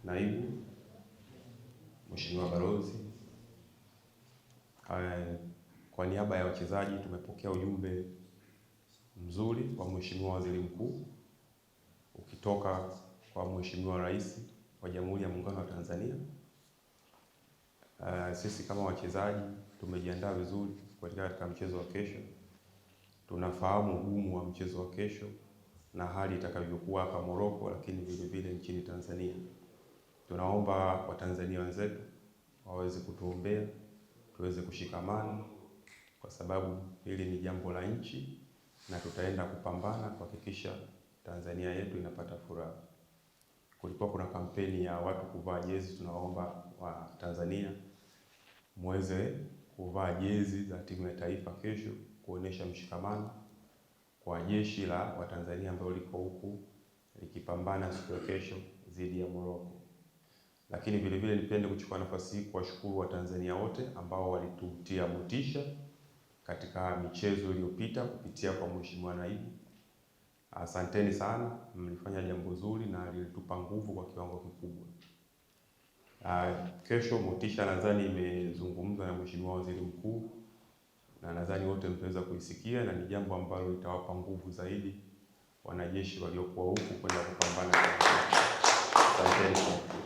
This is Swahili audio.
naibu, Mheshimiwa Balozi, kwa niaba ya wachezaji tumepokea ujumbe mzuri wa Mheshimiwa Waziri Mkuu ukitoka kwa Mheshimiwa Rais wa Jamhuri ya Muungano wa Tanzania. Sisi kama wachezaji tumejiandaa vizuri katika mchezo wa kesho. Tunafahamu ugumu wa mchezo wa kesho na hali itakavyokuwa hapa Morocco, lakini vile vile nchini Tanzania. Tunaomba Watanzania wenzetu waweze kutuombea, tuweze kushikamana kwa sababu hili ni jambo la nchi na tutaenda kupambana kuhakikisha Tanzania yetu inapata furaha. Kulikuwa kuna kampeni ya watu kuvaa jezi. Tunaomba wa Tanzania muweze kuvaa jezi za timu ya taifa kesho, kuonesha mshikamano kwa jeshi la Watanzania ambao liko huku likipambana siku ya kesho dhidi ya Morocco. Lakini vile vile nipende kuchukua nafasi hii kuwashukuru Watanzania wote ambao walitutia motisha katika michezo iliyopita kupitia kwa Mheshimiwa Naibu. Asanteni sana, mlifanya jambo zuri na lilitupa nguvu kwa kiwango kikubwa. Kesho motisha nadhani imezungumzwa na Mheshimiwa Waziri Mkuu na nadhani wote mtaweza kuisikia, na ni jambo ambalo litawapa nguvu zaidi wanajeshi waliokuwa huku kwenda kupambana. Asanteni.